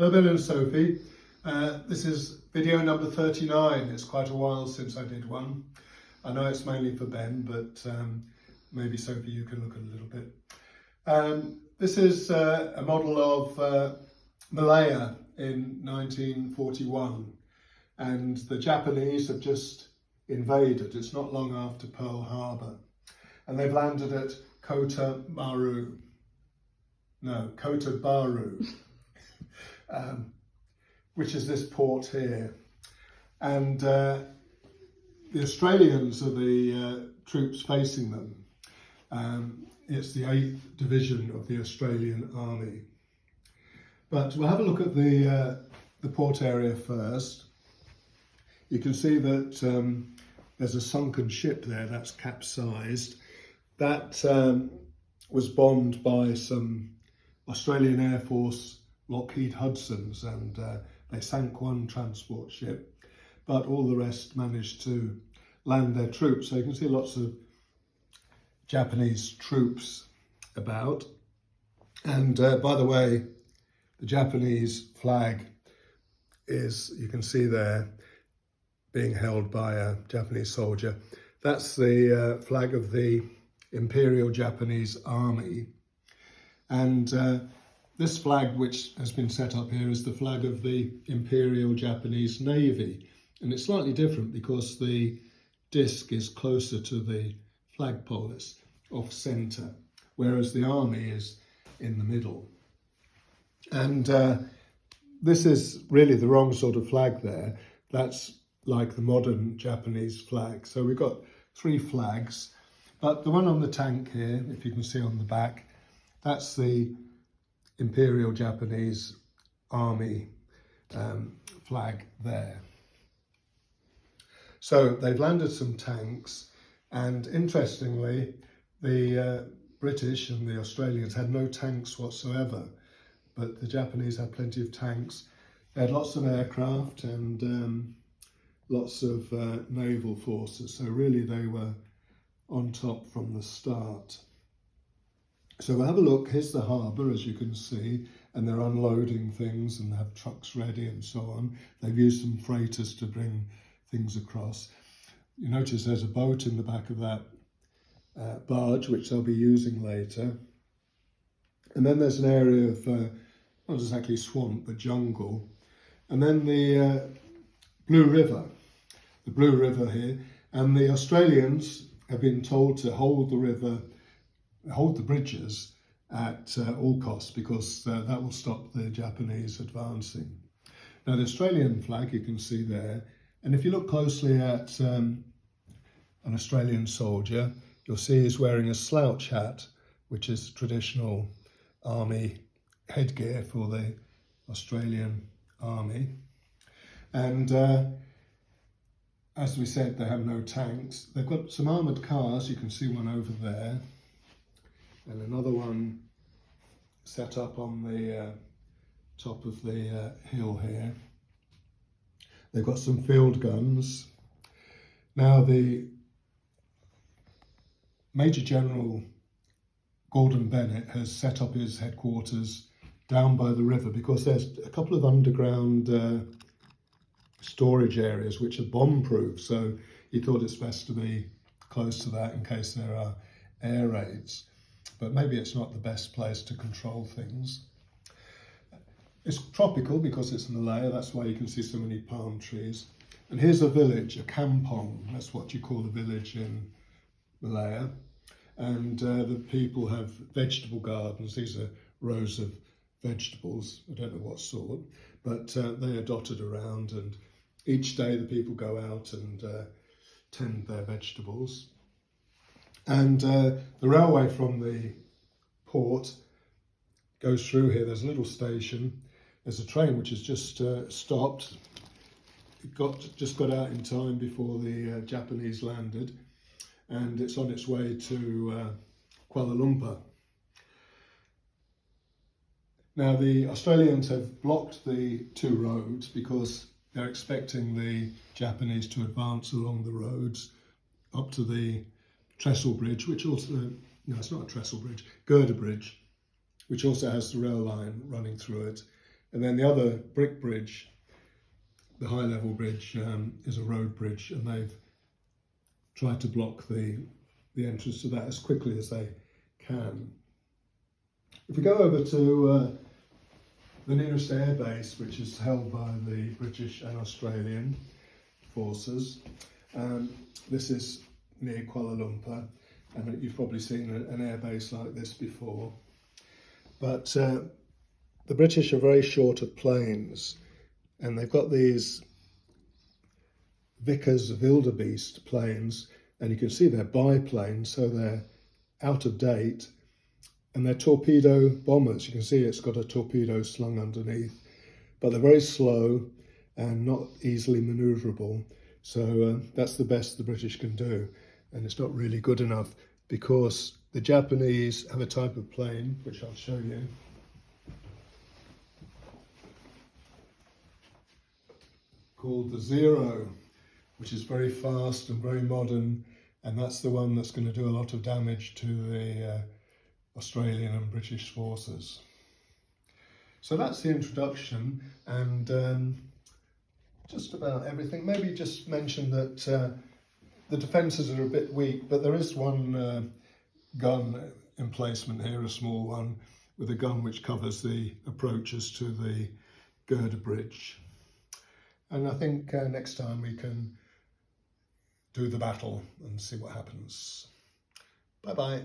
Hello Bill and Sophie. This is video number 39. It's quite a while since I did one. I know it's mainly for Ben, but maybe Sophie you can look at a little bit. This is a model of Malaya in 1941, and the Japanese have just invaded. It's not long after Pearl Harbor, and they've landed at Kota Baru, which is this port here. And the Australians are the troops facing them. It's the 8th Division of the Australian Army. But we'll have a look at the port area first. You can see that there's a sunken ship there that's capsized. That was bombed by some Australian Air Force Lockheed Hudsons, and they sank one transport ship, but all the rest managed to land their troops. So you can see lots of Japanese troops about. And by the way, the Japanese flag is, you can see there, being held by a Japanese soldier. That's the flag of the Imperial Japanese Army. And this flag, which has been set up here, is the flag of the Imperial Japanese Navy. And it's slightly different because the disc is closer to the flagpole, it's off centre, whereas the army is in the middle. And this is really the wrong sort of flag there. That's like the modern Japanese flag. So we've got 3 flags, but the one on the tank here, if you can see on the back, that's the Imperial Japanese Army flag there. So they've landed some tanks, and interestingly, the British and the Australians had no tanks whatsoever, but the Japanese had plenty of tanks. They had lots of aircraft and lots of naval forces, so really they were on top from the start. So we'll have a look. Here's the harbour, as you can see, and they're unloading things and they have trucks ready and so on. They've used some freighters to bring things across. You notice there's a boat in the back of that barge, which they'll be using later. And then there's an area of, not exactly swamp, but jungle. And then the Blue River here. And the Australians have been told to hold the river, hold the bridges at all costs, because that will stop the Japanese advancing. Now the Australian flag you can see there, and if you look closely at an Australian soldier, you'll see he's wearing a slouch hat, which is traditional army headgear for the Australian Army. And as we said, they have no tanks. They've got some armoured cars, you can see one over there, and another one set up on the top of the hill here. They've got some field guns. Now the Major General Gordon Bennett has set up his headquarters down by the river because there's a couple of underground storage areas which are bomb-proof, so he thought it's best to be close to that in case there are air raids. But maybe it's not the best place to control things. It's tropical because it's Malaya, that's why you can see so many palm trees. And here's a village, a kampong, that's what you call a village in Malaya. And the people have vegetable gardens. These are rows of vegetables, I don't know what sort, but they are dotted around, and each day the people go out and tend their vegetables. And the railway from the port goes through here. There's a little station. There's a train which has just stopped. It just got out in time before the Japanese landed, and it's on its way to Kuala Lumpur. Now the Australians have blocked the 2 roads because they're expecting the Japanese to advance along the roads up to the trestle bridge, which also, no, it's not a trestle bridge, girder bridge, which also has the rail line running through it, And then the other brick bridge, the high level bridge, is a road bridge, and they've tried to block the entrance to that as quickly as they can. If we go over to the nearest air base, which is held by the British and Australian forces, this is near Kuala Lumpur, and you've probably seen an air base like this before. But the British are very short of planes, and they've got these Vickers Wildebeest planes, and you can see they're biplanes, so they're out of date, and they're torpedo bombers. You can see it's got a torpedo slung underneath, but they're very slow and not easily manoeuvrable. So that's the best the British can do, and it's not really good enough because the Japanese have a type of plane, which I'll show you, called the Zero, which is very fast and very modern, and that's the one that's going to do a lot of damage to the Australian and British forces. So that's the introduction, and just about everything. Maybe just mention that the defences are a bit weak, but there is one gun emplacement here, a small one, with a gun which covers the approaches to the girder bridge. And I think next time we can do the battle and see what happens. Bye-bye.